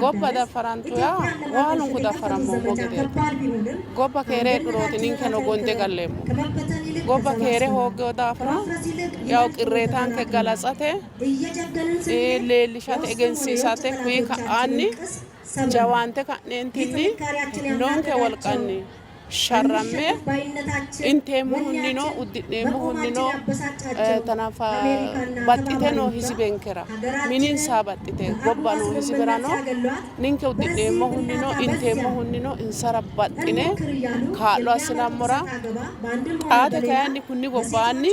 Gobba dafarantuya waan kun dafarammo mogede gobba kere duroti ninke no gonde gallemo gobba kere hoggo dafara yaw qirretan ke galatsate leelishate egensisate kuyi ka anni jawante ka nentinni nonke wolqanni sharramme intemu hunnino uddinemu hunnino tanafa battiteno hisibenkera minin sabattite gobbano hisiberano ninke uddinemu hunnino intemu hunnino insara battine kaalo asinammora qaate kayandi kunni gobbaanni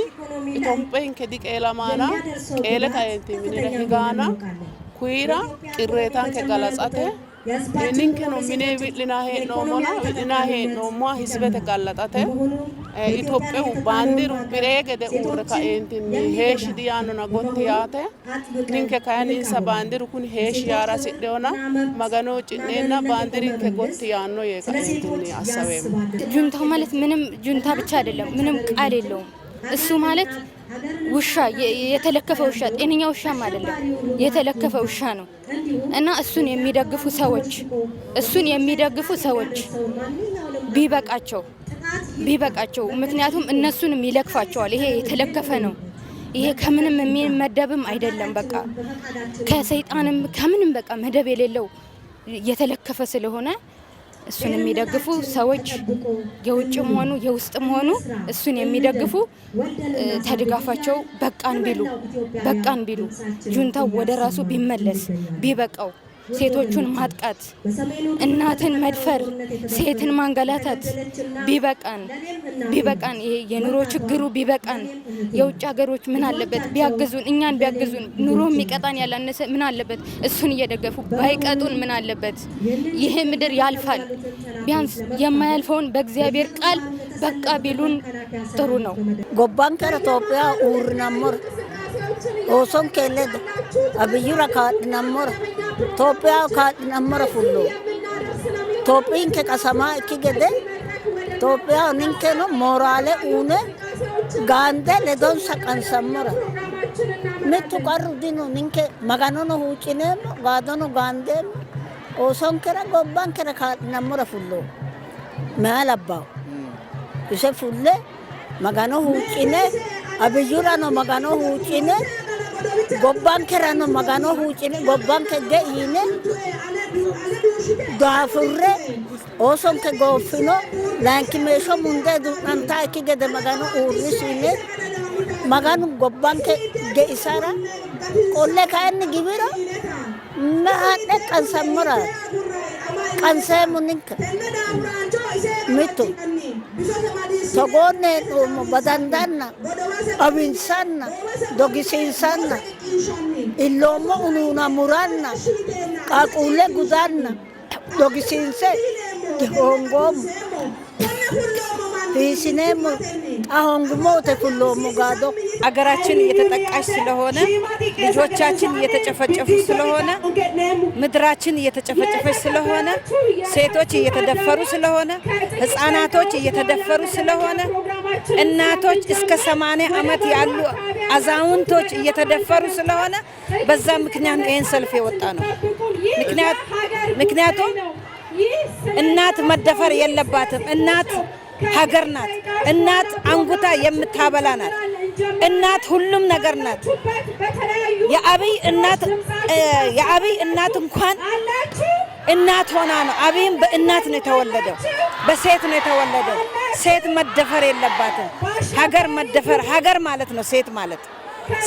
itompe inke diqeelamana qeele kayenti minira higana kuira qirretan ke galatsate ninke no mine widlina he no mo hisbete gallatate Itophiyu bandiru biregede urre kaentinni heeshi diyano na gottiyate ninke kayani insa bandiru kun heeshi yara siddeona magano cinena bandirin ke gottiyano ye kaentinni አሰበም ጁንታው ማለት ምንም ጁንታ ብቻ አይደለም ምንም ቃል የለውም እሱ ማለት ውሻ የተለከፈ ውሻ ጤነኛ ውሻም አይደለም የተለከፈ ውሻ ነው እና እሱን የሚደግፉ ሰዎች ቢበቃቸው ምክንያቱም እነሱንም ይለክፋቸዋል ይሄ የተለከፈ ነው ይሄ ከምንም የሚመደብም አይደለም በቃ ከሰይጣንም ከምንም በቃ መደብ የሌለው የተለከፈ ስለሆነ እሱን የሚደግፉ ሰዎች የውጭም ሆኑ የውስጥም ሆኑ እሱን የሚደግፉ ተድጋፋቸው በቃን ቢሉ ጁንታው ወደ ራሱ ቢመለስ ቢበቃው ሴቶቹን ማጥቃት እናትን መድፈር ሴትን ማንገላታት ቢበቃን ይሄ የኑሮ ችግሩ ቢበቃን የውጭ ሀገሮች ምን አለበት ቢያግዙን እኛን ቢያግዙን ኑሮ የሚቀጣን ያላነሰ ምን አለበት እሱን እየደገፉ ባይቀጡን ምን አለበት ይሄ ምድር ያልፋል ቢያንስ የማያልፈውን በእግዚአብሔር ቃል በቃ ቢሉን ጥሩ ነው ጎባን ከኢትዮጵያ ኡርናሞር ኦሶን ከለድ አብዩራ ካድናሞር ኢትዮጵያ ካድናሞር ፉሎ ኢትዮጵያን ከቀሰማ እኪገደ ኢትዮጵያ ንንከ ነው ሞራሌ ኡነ ጋንደ ለዶን ሰቀንሰሞራ ምቱ ቀሩ ዲኑ ንንከ መጋኖ ነው ሁጭኔ ጋዶኖ ጋንደ ኦሶን ከረ ጎባን ከረ ካድናሞር ፉሎ ማላባው ይሰ ፉለ መጋኖ ሁጭኔ አብዩራ ነው መጋኖ ሁጭኔ ጎባን ከረ ነው መጋኖ ሁጭኔ ጎባን ከገ ይኔ ዳፉሬ ኦሶን ከጎፍኖ ላንኪሜሾ ሙንደ ዱንታ እኪገደ መጋኖ ኡሪሲኔ መጋኖ ጎባን ከገ ኢሳራ ቆሌ ካን ግብራ ማአደ ቀንሰምራ ቀንሰሙንከ ሚቱ Sogone badandana avinsanna dogisinsanna illomo ununa muranna qaqule gudanna dogisinse hongom ይስነም አሁንጉሞተ ሁሉም ጋዶ አገራችን እየተጠቃሽ ስለሆነ ልጆቻችን እየተጨፈጨፉ ስለሆነ ምድራችን እየተጨፈጨፈች ስለሆነ ሴቶች እየተደፈሩ ስለሆነ ህፃናቶች እየተደፈሩ ስለሆነ እናቶች እስከ 80 አመት ያሉ አዛውንቶች እየተደፈሩ ስለሆነ በዛ ምክንያት ይሄን ሰልፍ የወጣ ነው ምክንያቱም እናት መደፈር የለባትም እናት ሀገር ናት እናት አንጉታ የምታበላ ናት እናት ሁሉም ነገር ናት የአብይ እናት እንኳን እናት ሆና ነው አብይም በእናት ነው የተወለደው በሴት ነው የተወለደው ሴት መደፈር የለባትም ሀገር ማለት ነው ሴት ማለት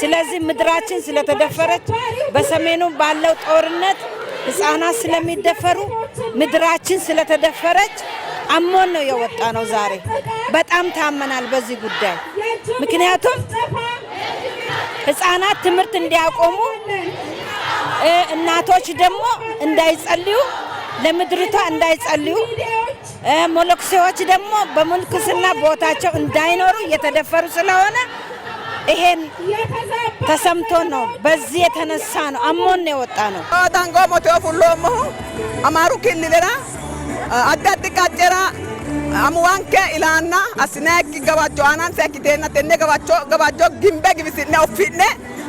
ስለዚህ ምድራችን ስለተደፈረች በሰሜኑ ባለው ጦርነት ህፃናት ስለሚደፈሩ ምድራችን ስለተደፈረች አሞን ነው የወጣ ነው ዛሬ በጣም ታመናል በዚህ ጉዳይ ምክንያቱም ህፃናት ትምህርት እንዲያቆሙ እናቶች ደግሞ እንዳይጸልዩ ለምድርቷ እንዳይጸልዩ ሞለክሴዎች ደግሞ በመልክስና ቦታቸው እንዳይኖሩ እየተደፈሩ ስለሆነ ይሄን ተሰምቶ ነው በዚህ የተነሳ ነው አሞን ነው የወጣ ነው ታንጎ ሞቶ ሁሉም አማሩ ክልልና አዳት ቀጨራ አሙዋንከ ኢላና አስናክ ገባጆ አናንሰ ከቴና ተነ ገባጆ ግምበ ግብስነ ኦፊነ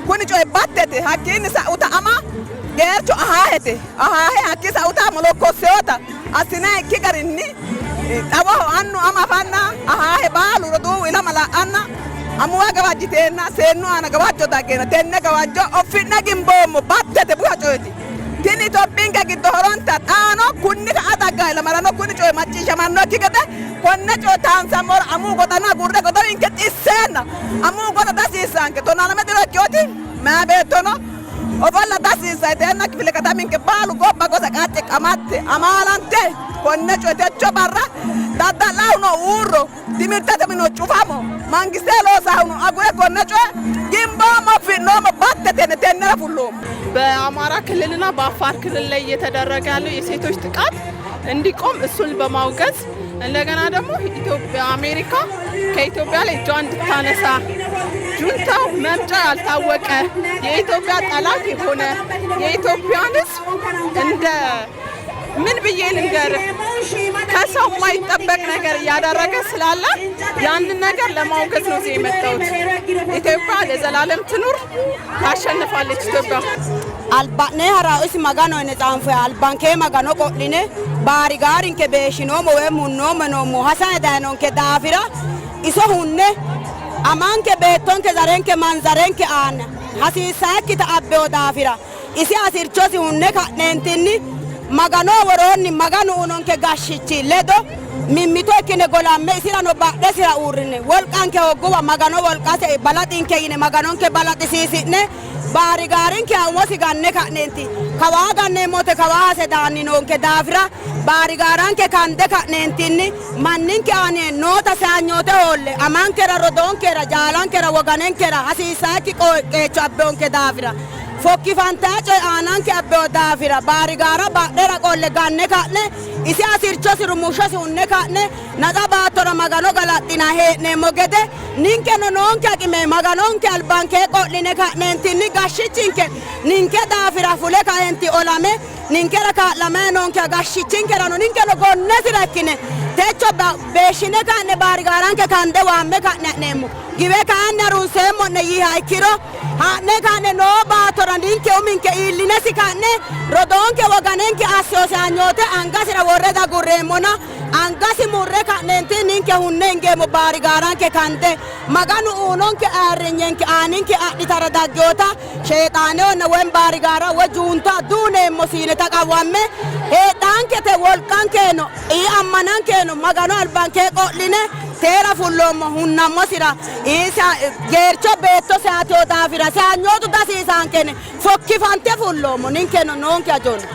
ኩን ጮይ ባተተ ሀኪን ሳኡታ አማ geercho ahaahe akki sautaa molokkoseota asina ikki garinni xawaho annu ama fanna ahaahe baalu roduu ilama la'anna amuwa gawajjiteenna seennu aana gawajjo daggeena tenne gawajjo offinna gimboommo battete buha coyti tini Itoophiyinke giddo horonta xaano kunni ka adagga ilamarano kunni coye macciishshamannokki gede konne coye taansammora amuu goxana gurre godowinke xisseenna amuu goxa dasiissaanke tonaalame diro ikkiyooti maya beettono ofolla dasiissayteenna kifile kataminke baalu gobba gosa qacce qamatte amaalante konne coye techo barra dadda'laahuno uurro timirtete mino cufamo mangiste loosahuno agure konne coye gimboommo finnoommo battetene tennera fulloommo በአማራ ክልልና በአፋር ክልል ላይ እየተደረገ ያለው የሴቶች ጥቃት እንዲቆም እሱን በማውገዝ እንደገና ደግሞ ኢትዮጵያ አሜሪካ ከኢትዮጵያ ላይ እጇን እንድታነሳ ጁንታው መምጫ ያልታወቀ የኢትዮጵያ ጠላት የሆነ የኢትዮጵያንስ እንደ ምን ብዬ ልንገር ከሰው የማይጠበቅ ነገር እያደረገ ስላለ ያንን ነገር ለማውገዝ ነው እዚህ የመጣሁት። ኢትዮጵያ ለዘላለም ትኑር፣ ታሸንፋለች ኢትዮጵያ። አልባኔ ሀራኡስ ማጋኖ ነጻንፈ አልባንኬ ማጋኖ ቆሊኔ ባሪ ጋሪንከ ቤሽኖ ሞዌ ሙኖ መኖሞ ሀሳነ ዳኖንከ ዳፊራ ኢሶ ሁኔ አማንከ ቤቶንከ ዛሬንከ ማንዛሬንከ አነ ሀሲሳኪ ተአቤው ዳፊራ ኢሲ አሲርቾሲ ሁኔ ካኔንቲኒ magano woronni maganu unonke gashichi ledo mimmito ikkine golamme isirano badhe sira uurrine wolqanke hoggowa magano wolqase balaxinke yine maganonke balaxisiisine baari gaarinke amosi ganne ka'neenti kawaa ganneemmote kawaase daanninonke daafira baari gaaranke kande ka'neentinni manninke aane noota saanyoote hoolle amankera rodoonkera jaalankera woganenkera hasiisaakki qeecho abbeonke daafira fokki fantaaco aananke abbeo daafira baari gaara badhera qolle ganne ka'ne isi asirchosi rumushosi unne ka'ne naxa baattora magano galaxxina hee'neemmo gede ninkeno noonke aqime maganonke albankee qo'line ka'neentinni gashshichinke ninke daafira fule kaenti olame ninkera kaa'lamay noonke gashshichinkerano ninkeno gonnesira ikkine techo beeshine ka'ne baari gaaranke kande waamme ka'ne ha'neemmo gibe ka'anne harunseemmo'ne yiiha ikkiro haa'ne ka'ne noo baatora ninke uminke iillinesi ka'ne rodoonke woganenke assoose anyoote angasira worre dagurreemmona angasi murre ka'neenti ninke hunne hingeemmo baari gaaranke kande maganu uunonke aarrinyenke aaninke adhitara daggeyoota sheexaaneonna woy baari gaara woy juunta duuneemmo siine taqawwamme heedhaankete wolqankeeno ii ammanankeeno maganu albankee qo'line teera fulloommo hunnammosira geercho beetto saateo daafira saanyootu dasiisaankene fokkifante fulloommo ninkeno noonke ajoonna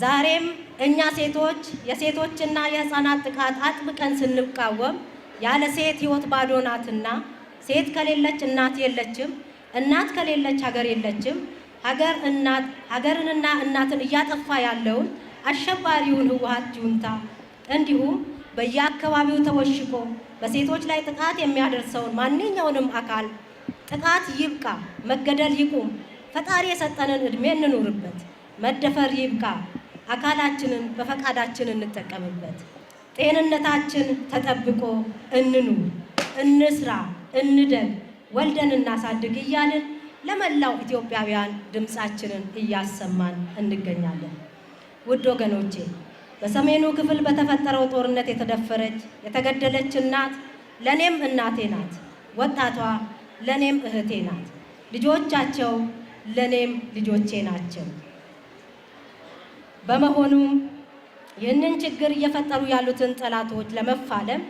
ዛሬም እኛ ሴቶች የሴቶችና የህፃናት ጥቃት አጥብቀን ስንቃወም ያለ ሴት ህይወት ባዶ ናትና ሴት ከሌለች እናት የለችም፣ እናት ከሌለች ሀገር የለችም። ሀገርንና እናትን እያጠፋ ያለውን አሸባሪውን ህወሓት ጁንታ እንዲሁም በየአካባቢው ተወሽቆ በሴቶች ላይ ጥቃት የሚያደርሰውን ማንኛውንም አካል ጥቃት ይብቃ፣ መገደል ይቁም፣ ፈጣሪ የሰጠንን እድሜ እንኑርበት፣ መደፈር ይብቃ፣ አካላችንን በፈቃዳችን እንጠቀምበት፣ ጤንነታችን ተጠብቆ እንኑር፣ እንስራ፣ እንደግ፣ ወልደን እናሳድግ እያልን ለመላው ኢትዮጵያውያን ድምጻችንን እያሰማን እንገኛለን። ውድ ወገኖቼ በሰሜኑ ክፍል በተፈጠረው ጦርነት የተደፈረች የተገደለች እናት ለኔም እናቴ ናት፣ ወጣቷ ለኔም እህቴ ናት፣ ልጆቻቸው ለኔም ልጆቼ ናቸው። በመሆኑም ይህንን ችግር እየፈጠሩ ያሉትን ጠላቶች ለመፋለም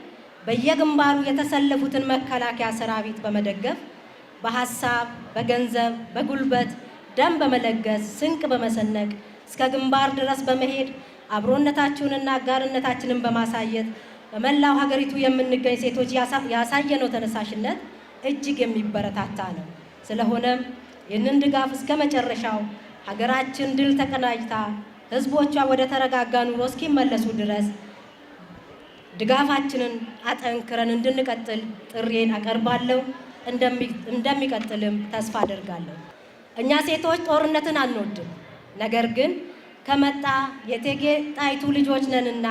በየግንባሩ የተሰለፉትን መከላከያ ሰራዊት በመደገፍ በሐሳብ፣ በገንዘብ፣ በጉልበት ደም በመለገስ ስንቅ በመሰነቅ እስከ ግንባር ድረስ በመሄድ አብሮነታችንና አጋርነታችንን በማሳየት በመላው ሀገሪቱ የምንገኝ ሴቶች ያሳየነው ተነሳሽነት እጅግ የሚበረታታ ነው። ስለሆነም ይህንን ድጋፍ እስከ መጨረሻው ሀገራችን ድል ተቀዳጅታ ህዝቦቿ ወደ ተረጋጋ ኑሮ እስኪመለሱ ድረስ ድጋፋችንን አጠንክረን እንድንቀጥል ጥሪዬን አቀርባለሁ። እንደሚቀጥልም ተስፋ አደርጋለሁ። እኛ ሴቶች ጦርነትን አንወድም። ነገር ግን ከመጣ የእቴጌ ጣይቱ ልጆች ነንና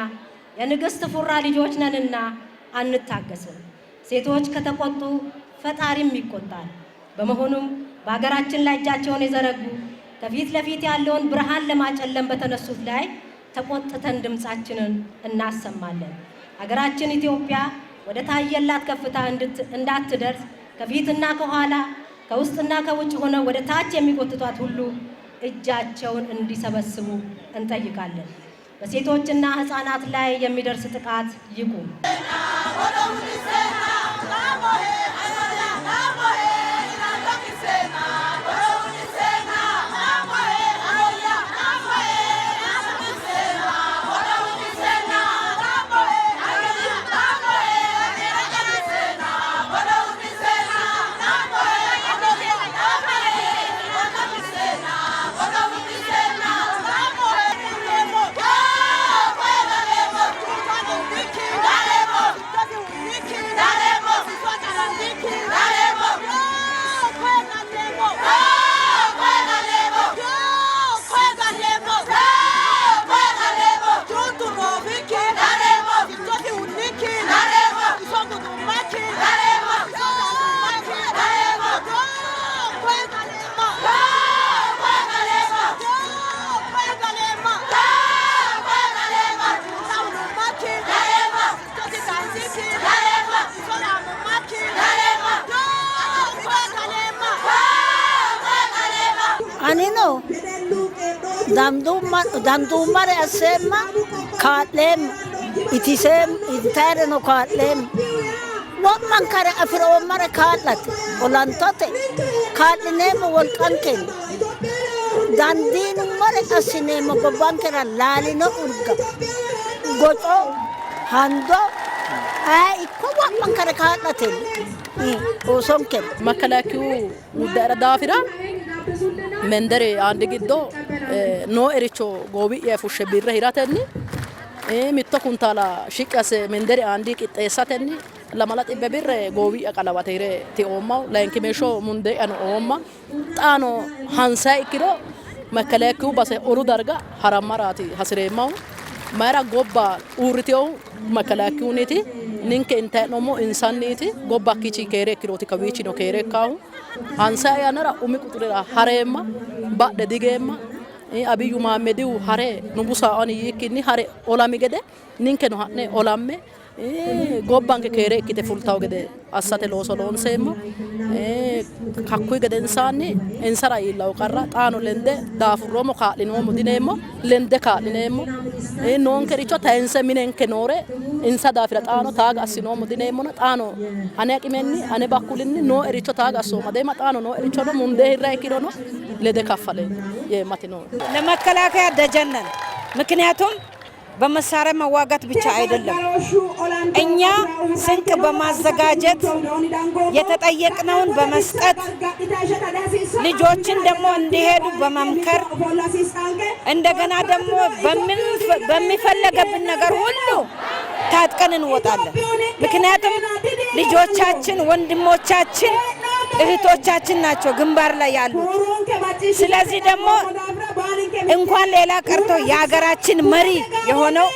የንግስት ፉራ ልጆች ነንና አንታገስም። ሴቶች ከተቆጡ ፈጣሪም ይቆጣል። በመሆኑም በሀገራችን ላይ እጃቸውን የዘረጉ ከፊት ለፊት ያለውን ብርሃን ለማጨለም በተነሱት ላይ ተቆጥተን ድምፃችንን እናሰማለን። ሀገራችን ኢትዮጵያ ወደ ታየላት ከፍታ እንዳትደርስ ከፊትና ከኋላ ከውስጥና ከውጭ ሆነው ወደ ታች የሚቆጥቷት ሁሉ እጃቸውን እንዲሰበስቡ እንጠይቃለን። በሴቶችና ህፃናት ላይ የሚደርስ ጥቃት ይቁም። Anino dandumare asema kaatlem itisem itare no kaatlem wamman kare afiro mare kaatlat olantote kaatlinem wolqanken dandin mare asinema babankera lalino urga goto hando ay ko wamman kare kaatlaten osonken መከላከያው ውዳራ ዳፊራ መንደሬ አንድ ግዶ ኖ ኤሪቾ ጎቢ የፉሽ ቢራ ሂራተኒ ሚቶ ኩንታላ ሽቀስ መንደሬ አንድ ቅጤሳተኒ ለማላት በቢር ጎቢ አቀላባተ ሂሬ ቲኦማው ላንኪሜሾ ሙንደ አን ኦማ ጣኖ ሃንሳይ ኪሎ መከላከያው ባሰ ኦሩ ዳርጋ ሐራማራቲ ሐስሬማው ማራ ጎባ ኡርቲው መከላከያው ኔቲ ninke inte nomo insaniti gobba kichi kere kiroti kawichi no kere kahu ansa yanara umi kuturira harema badde digema abiyu mahamediu hare nubusa ani yikini hare olami gede ninke no hatne olamme gobbanke kere kite fultaw gede assate looso loonsemo kakkuy gede insara yillaw qarra xaano lende daafuromo kaa'linomo dinemo lende kaa'linemo nonke richo tayense minenke noore insa daafira xaano taaga assinomo dinemo xaano ane aqimenni ane bakkulinni no ericho taaga assoma deema xaano no ericho no munde hirra ikirono lede kafale yematino ለመከላከያ ደጀነን ምክንያቱም በመሳሪያ መዋጋት ብቻ አይደለም እኛ ስንቅ በማዘጋጀት የተጠየቅነውን በመስጠት ልጆችን ደግሞ እንዲሄዱ በመምከር እንደገና ደግሞ በሚፈለገብን ነገር ሁሉ ታጥቀን እንወጣለን ምክንያቱም ልጆቻችን ወንድሞቻችን እህቶቻችን ናቸው ግንባር ላይ ያሉት ስለዚህ ደግሞ እንኳን ሌላ ቀርቶ የሀገራችን መሪ የሆነው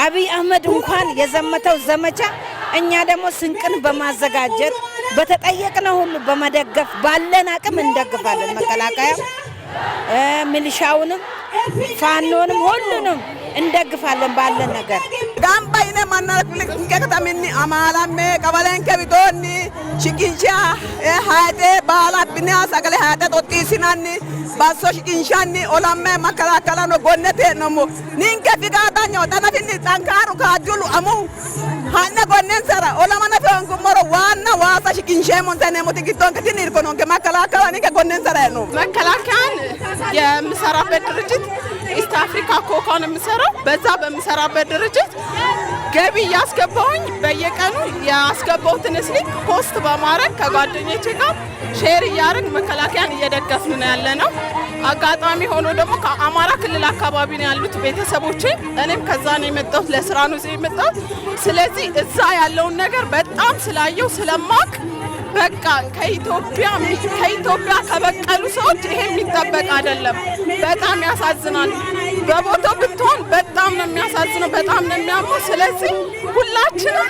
አብይ አህመድ እንኳን የዘመተው ዘመቻ እኛ ደግሞ ስንቅን በማዘጋጀት በተጠየቅነው ሁሉ በመደገፍ ባለን አቅም እንደግፋለን መከላከያ ሚሊሻውንም ፋኖንም ሁሉንም እንደግፋለን ባለን ነገር ጋምባይነ ማናልኩልክ ከተሚኒ አማላሜ ቀበሌን ከቢቶኒ ሽቂንሻ ሃይቴ ባላብኛ ሰገለ ሃይቴ ጦጢሲናኒ ባሶ ሽቂንሻኒ ኦላሜ መከላከላኖ ጎነቴ ነሞ ኒንከ ፊጋታኞ ተነፊኒ ጠንካሩ ካጁሉ አሙ ሃነ ጎነን ሰራ ኦላማነ ፈንኩሞሮ ዋና ዋሳ ሽቂንሼ ሞንተኔ ሞቲጊቶን ከቲኒ ኢኮኖን ከመከላከላ ኒንከ ጎነን ሰራ ነው መከላከያን የምሰራበት ድርጅት ኢስት አፍሪካ ኮኮን የምሰራው በዛ በምሰራበት ድርጅት ገቢ ያስገባውኝ በየቀኑ ያስገባውትን ስሊፕ ፖስት በማድረግ ከጓደኞቼ ጋር ሼር እያደረግ መከላከያን እየደገፍን ነው ያለነው። አጋጣሚ ሆኖ ደግሞ ከአማራ ክልል አካባቢ ነው ያሉት ቤተሰቦቼ። እኔም ከዛ ነው የመጣሁት፣ ለስራ ነው የመጣሁት። ስለዚህ እዛ ያለውን ነገር በጣም ስላየው ስለማክ በቃ ከኢትዮጵያ ከበቀሉ ሰዎች ይሄ የሚጠበቅ አይደለም። በጣም ያሳዝናል። በቦታው ብትሆን በጣም ነው የሚያሳዝነው፣ በጣም ነው የሚያመው። ስለዚህ ሁላችንም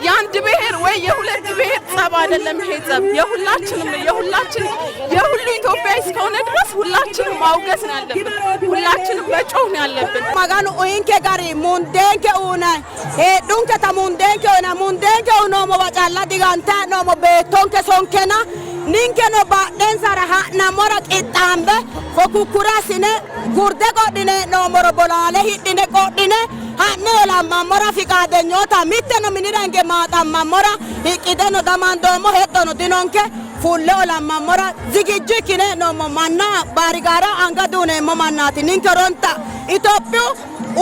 የአንድ ብሔር ወይ የሁለት ብሔር ጸብ አይደለም ይሄ ጸብ የሁላችንም የሁሉ ኢትዮጵያ እስከሆነ ድረስ ሁላችንም ማውገዝ ነው ያለብን፣ ሁላችንም መጮህ ነው ያለብን። ማጋኑ ኦይንኬ ጋሪ ሙንዴንኬ ኡና ዱንከ ተሙንዴንኬ ኡና ሙንዴንኬ ኡኖ ሞባጫላ ዲጋንታ ኖ ሞቤቶንኬ ሶንኬና ninke no baden saraha namora qitambe fokukura sine gurde godine no moro bolale hidine godine hanne la mamora fikade nyota mitte no minirange mata mamora hikide no damandomo hettono dinonke fulle ola mamora zigijikine no manna barigara angadune mamannati ninke ronta itopyu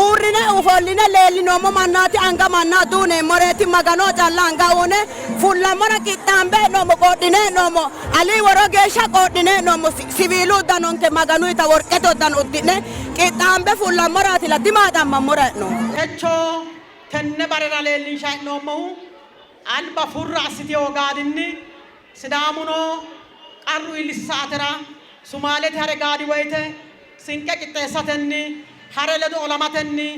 urine ufolline lelino mamannati anga manna dune moreti magano jalla anga une fulla mora qitambe no mo godine no mo ali worogesha godine no mo sivilu danonke maganu ita worketo dan udine qitambe fulla morati la dimada mamora no echo tenne barera lelin shay no mo alba furra asiti ogadinni sidamuno qarru ilisatera sumaleti hare gadi wayte sinke qittesatenni hare ledo olamatenni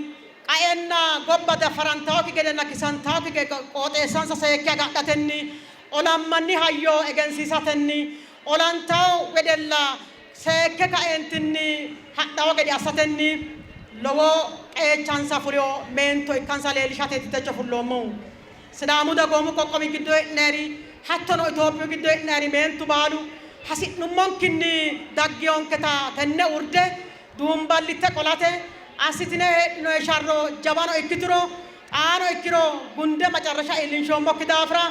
qaenna gobbada farantaoki gedena kisantaoki qoxesansa seekya gadhatenni olammanni hayyo egensiisatenni olantao wedella seekke kaentinni hadhawo gedi asatenni lowo qeechansa furiyo meento ikkansa leelishateti techo fulloommo sidaamu dagoomu qoqqowi giddo hee'neeri hattono Itophiyu giddo hee'neeri meentu baalu hasi'nummonkinni daggionketa tenne urde duumballite qolate asitine heedhino sharro jabano ikkitiro xaano ikkiro gunde macarrasha iillinshoomokki daafira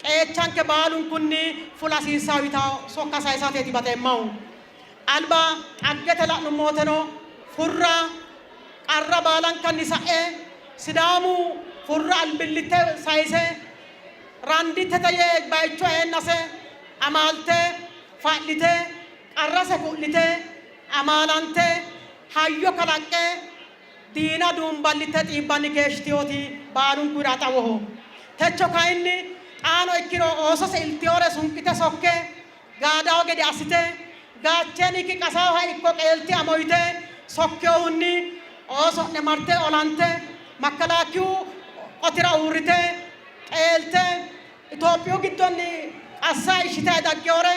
qeechanke baalun kunni fulasiisawita sokka sayisateeti bateemmahu alba qaggete la'nummooteno furra qarra baalankanni sa'e sidaamu furra albillitte sayise randitete yee bayicho eennase amaalte fa'lite qarrase ku'lite amaalante hayyo kalaqqe diina duumballite xiibbanni keeshshitiyooti baalun kuyira xawoho techo kayinni xaano ikkiro oosose iltiyore sunqite sokke gaadawo gede assite gaacheeniki qasawoha ikko qeelti amoyite sokkewunni ooso'ne marte olante makkalaakkiyu qotira uurrite qeelte Itophiyu giddonni qassa ishitayi daggewore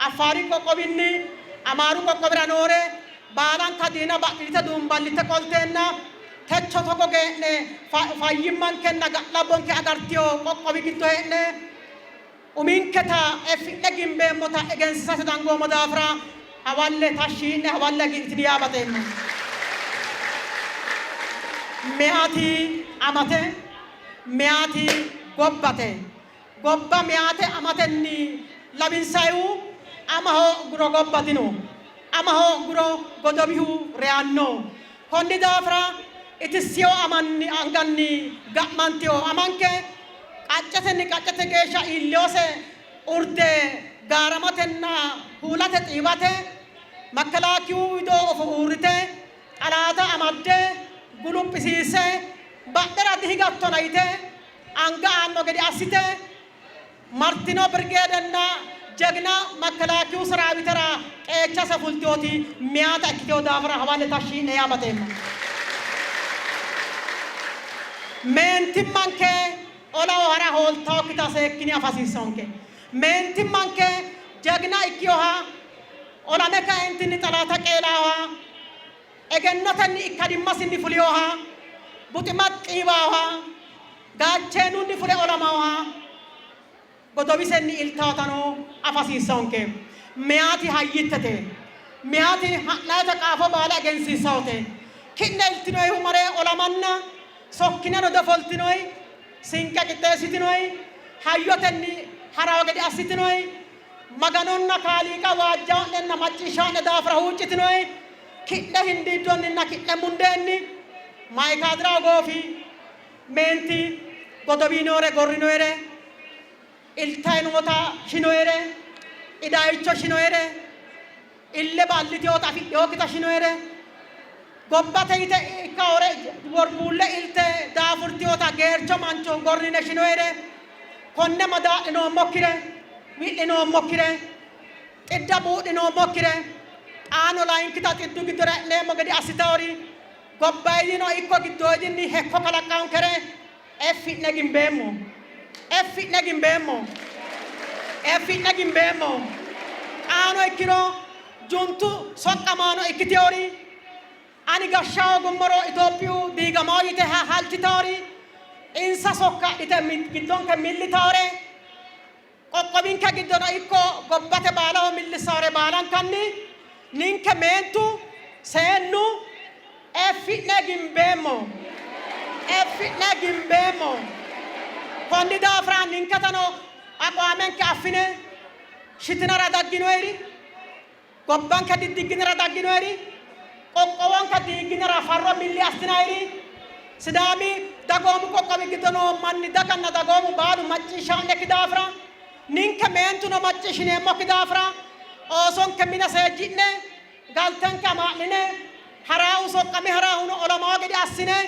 Affaari qoqqowinni Amaaru qoqqowira noore baalanka diina badhite duumballite qolteenna techo togo gee'ne fayyimmankenna ga'labbonke agartiyo qoqqowi giddo hee'ne uminketa effi'ne gimbeemmota egensiisate dangoomo daafira hawalle tashshii'ne hawalle gi'tini yaabateemmo meyaati amate meyaati gobbate gobba meyaate amatenni labinsayu amaho guro gobbatino amaho guro godobihu reyanno konni daafira itisiyo amanni anganni ga'mantiyo amanke qaccete geeshsha iilliyose urde gaaramatenna huulate xiibate makkalaakkiyu widoo ofo uurrite xalaata amadde guluphisiise badhera dihigattona yite anga aanno gede assite martino birgeedenna jegna makkalaakkiyu saraawitera qeechase fultiyooti meyaata ikkitiyo daafira hawalle tashshii'ne yaabateemma meentimmanke olawo hara hooltawokkita seekkine afasiissonke meentimmanke jegna ikkiyoha olame kaentinni xalaata qeelaaha egennotenni ikkadimmasinni fuliyoha buximat qiibaaha gaacheenunni fule olamaha godowisenni iltaatano afasiissonke meyaati hayyittete meyaati ha'layta qaafo baala egensiissawote ki'ne iltinoyhu mare olamanna sokkineno defoltinoy sinqe qixxeessitinoy hayyotenni harawo gede assitinoy maganonna kaaliiqa waajjaa'nenna macciishshaa'ne daafira huuccitinoy ki'ne hindiiddonninna ki'ne mundeenni maayikaadirawo goofi menti godobinore gorrinore iltainota shinoere idaicho shinoere ille ballitiota afidhiyokita shinoere gobbate ite ikkaore worbulle ilte daafurtiyota geercho mancho gorrine shinoere konne madaa'linoo mokkire wi'linoo mokkire xidda buudhinoo mokkire xaano layinkita xiddu giddora e'neemmo gede assitawori gobbaydino ikko giddoodinni hekko kalaqqankere effi'ne gimbeemmo xaano ikkino juntu soqqamaano ikkitewori ani gashshawo gummoro Itophiyu diigamoo yite halchitawori insa sokka'lite giddonke millitawore qoqqowinke giddono ikko gobbate baalaho millissawore baalankanni ninke meentu seennu effi'ne gimbeemmo konni daafira ninketano aqwaamenke affine shitinara dagginoyri gobbanke diddigginara dagginoyri qoqqowonke diigginara farro milli astinayri sidaami dagoomu qoqqowi giddono manni daganna dagoomu baalu macciishshaa'nekki daafira ninke meentuno macciishshineemmokki daafira oosonke mine seejji'ne galtenke amaa'line haraahu soqqami haraahuno olamoo gede assine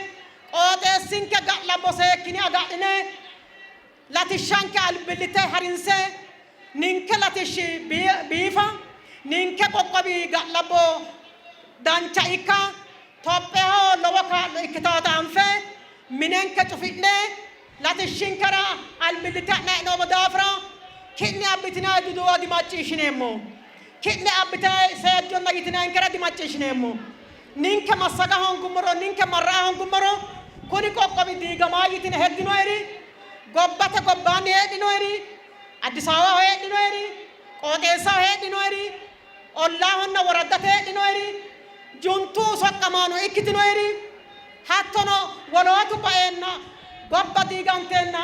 qooxeessinke ga'labbo seekkine agadhine latishshanke albilite harinse ninke latishshi biifa ninke qoqqowi ga'labbo dancha ikka Topheho lowo kaa'lo ikkitawota anfe minenke cufi'ne latishshinkera albilite ha'nee'noommo daafira ki'ne abbitinayi duduwo dimacciishshineemmo ki'ne abbitinayi seejjonna yitinayinkera dimacciishshineemmo ninke massaga hongummoro ninke marra'a hongummoro kuni qoqqowi diigamaa yitine heddinoyri gobbate gobbaanni heedhinoyri Addis Ababaho heedhinoyri qooxeessaho heedhinoyri ollaahonna woraddate heedhinoyri juntu soqqamaano ikkitinoyri hattono wolootu ba'eenna gobba diiganteenna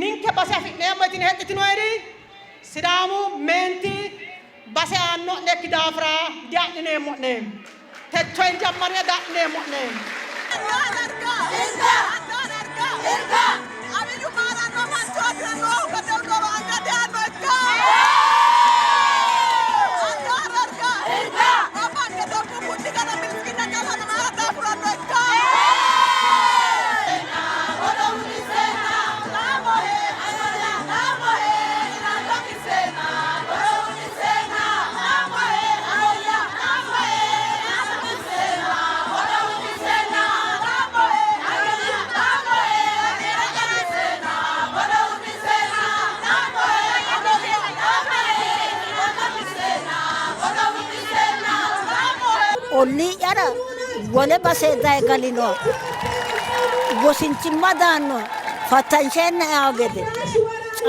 ninke base afi'neemmo yitine hedhitinoyri sidaamu meenti base aanno'nekki daafira diadhineemmo'ne techo injammarine daadhineemmo'ne Olli yara wole base dai galino gosinchimma daanno fattanshenna yaagede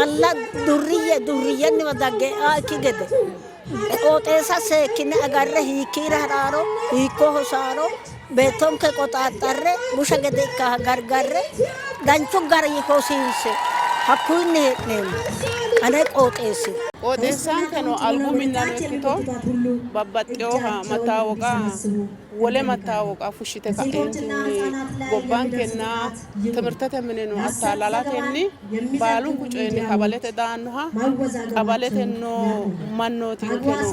alla durriyenni wadagge aaki gede qooxeessa seekkine agarre hiikkiira haraaro hiikko hosaaro beetonke qoxaaxarre busha gede ikka gargarre danchu gari hosiinse hakkuinni hee'neemmo ane qooxeessi qooxeessankeno albuminnano ikkito babbaxxeyoha mataawoqa wole mataawoqa fushshite ka'eentinni gobbankenna timirtete mineno attaalalatenni baalunku coyinni qabalete daannoha qabaleteno mannootinkeno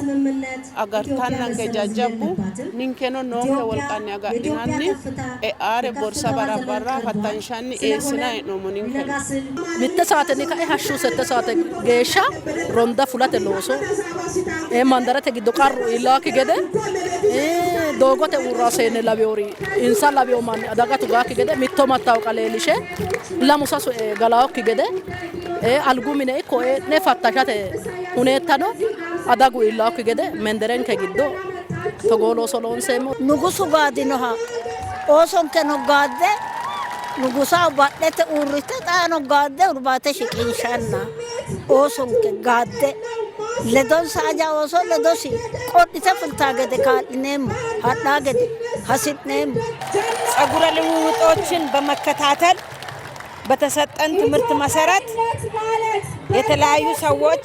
agartannanke jajjabbu ninkeno noonke wolqanni agadhinanni e'aare borsa barabbarra fattanshanni eessina hee'noommo ninkeno mitte saatenni ka'e hashshu 7 saate geeshsha ronda fulate looso mandarate giddo qarru illaakki gede doogote uurraaseenne labiyoori insa labiyo manni adagatu gaakki gede mitto mattaawoqa leellishe lamu sasu galaokki gede algumine ikko ne fattashate huneettano adagu illaakki gede menderenke giddo togoo looso loonseemmo nugusu gaadinoha oosonkeno gaadde nugusaho badhete uurrite xaano gaadde urbaate shiqinshanna oosonke gaadde ledonsa aja ooso ledosi qodhite fultaa gede kaa'lineemmo hadhaa gede hasi'neemmo ጸጉረ ልውውጦችን በመከታተል በተሰጠን ትምህርት መሰረት የተለያዩ ሰዎች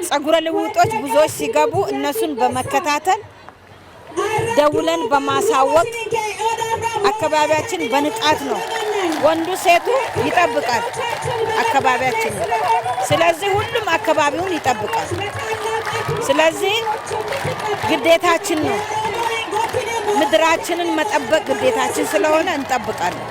ጸጉረ ልውውጦች ብዙዎች ሲገቡ እነሱን በመከታተል ደውለን በማሳወቅ አካባቢያችን በንቃት ነው ወንዱ ሴቱ ይጠብቃል አካባቢያችን። ስለዚህ ሁሉም አካባቢውን ይጠብቃል። ስለዚህ ግዴታችን ነው። ምድራችንን መጠበቅ ግዴታችን ስለሆነ እንጠብቃለን።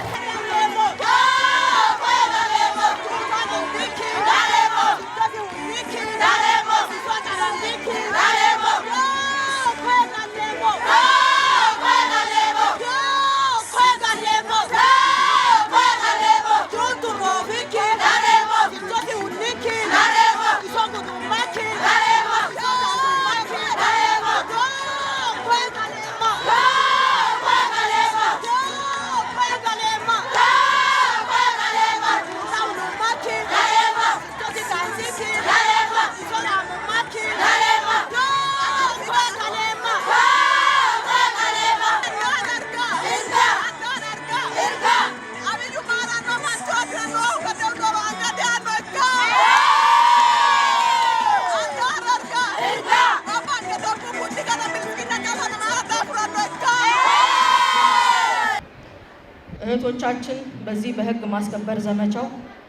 እህቶቻችን በዚህ በህግ ማስከበር ዘመቻው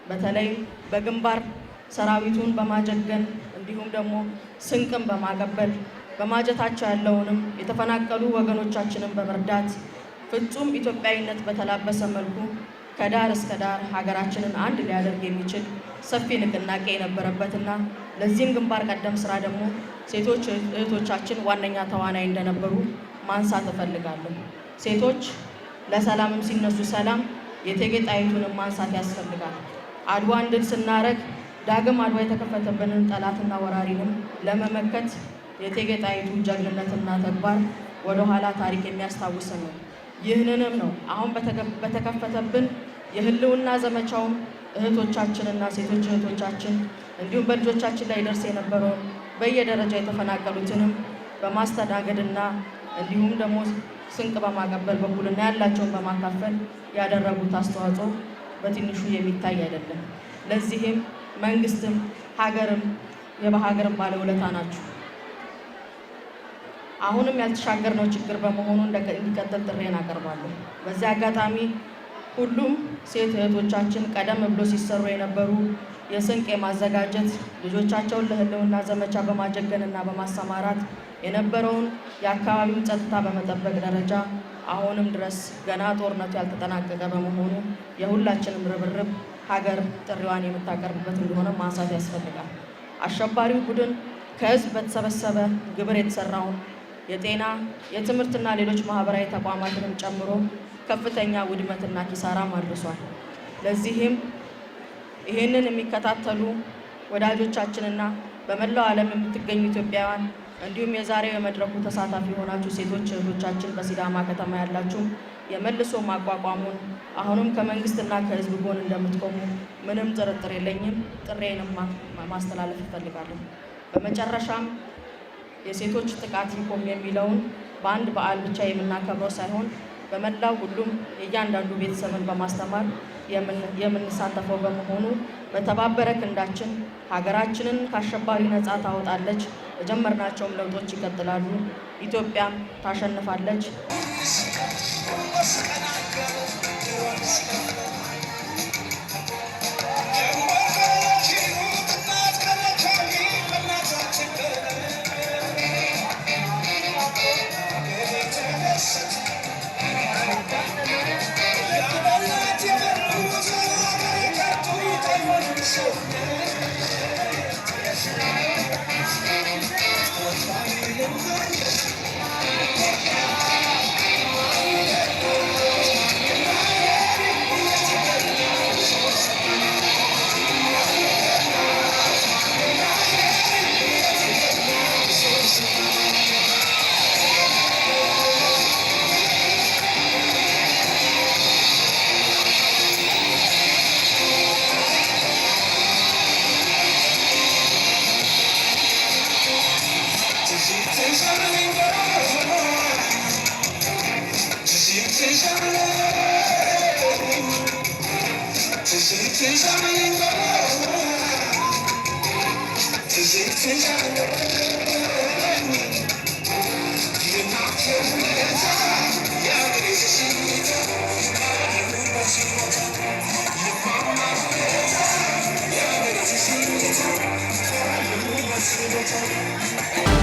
በተለይ በግንባር ሰራዊቱን በማጀገን እንዲሁም ደግሞ ስንቅም በማቀበል በማጀታቸው ያለውንም የተፈናቀሉ ወገኖቻችንን በመርዳት ፍጹም ኢትዮጵያዊነት በተላበሰ መልኩ ከዳር እስከ ዳር ሀገራችንን አንድ ሊያደርግ የሚችል ሰፊ ንቅናቄ የነበረበትና ለዚህም ግንባር ቀደም ስራ ደግሞ ሴቶች እህቶቻችን ዋነኛ ተዋናይ እንደነበሩ ማንሳት እፈልጋለሁ። ሴቶች ለሰላምም ሲነሱ ሰላም የእቴጌ ጣይቱንም ማንሳት ያስፈልጋል። አድዋን ድል ስናረግ ዳግም አድዋ የተከፈተብንን ጠላትና ወራሪንም ለመመከት የእቴጌ ጣይቱ ጀግንነትና ተግባር ወደ ኋላ ታሪክ የሚያስታውስ ነው። ይህንንም ነው አሁን በተከፈተብን የህልውና ዘመቻውም እህቶቻችንና ሴቶች እህቶቻችን እንዲሁም በልጆቻችን ላይ ደርስ የነበረውን በየደረጃ የተፈናቀሉትንም በማስተናገድና እንዲሁም ደግሞ ስንቅ በማቀበል በኩልና ያላቸውን በማካፈል ያደረጉት አስተዋጽኦ በትንሹ የሚታይ አይደለም። ለዚህም መንግስትም ሀገርም የሀገርም ባለውለታ ናቸው። አሁንም ያልተሻገርነው ችግር በመሆኑ እንዲቀጥል ጥሬን አቀርባለሁ። በዚህ አጋጣሚ ሁሉም ሴት እህቶቻችን ቀደም ብሎ ሲሰሩ የነበሩ የስንቅ የማዘጋጀት ልጆቻቸውን ለህልውና ዘመቻ በማጀገንና በማሰማራት የነበረውን የአካባቢውን ጸጥታ በመጠበቅ ደረጃ አሁንም ድረስ ገና ጦርነቱ ያልተጠናቀቀ በመሆኑ የሁላችንም ርብርብ ሀገር ጥሪዋን የምታቀርብበት እንደሆነ ማንሳት ያስፈልጋል። አሸባሪው ቡድን ከህዝብ በተሰበሰበ ግብር የተሰራውን የጤና የትምህርትና ሌሎች ማህበራዊ ተቋማትንም ጨምሮ ከፍተኛ ውድመትና ኪሳራም አድርሷል። ለዚህም ይህንን የሚከታተሉ ወዳጆቻችንና በመላው ዓለም የምትገኙ ኢትዮጵያውያን እንዲሁም የዛሬው የመድረኩ ተሳታፊ የሆናችሁ ሴቶች እህቶቻችን በሲዳማ ከተማ ያላችሁ የመልሶ ማቋቋሙን አሁንም ከመንግስትና ከህዝብ ጎን እንደምትቆሙ ምንም ጥርጥር የለኝም። ጥሬንም ማስተላለፍ እፈልጋለሁ። በመጨረሻም የሴቶች ጥቃት ይቆም የሚለውን በአንድ በዓል ብቻ የምናከብረው ሳይሆን በመላው ሁሉም የእያንዳንዱ ቤተሰብን በማስተማር የምንሳተፈው በመሆኑ በተባበረ ክንዳችን ሀገራችንን ከአሸባሪ ነፃ ታወጣለች። የጀመርናቸውም ለውጦች ይቀጥላሉ። ኢትዮጵያም ታሸንፋለች። You're not ናቸው።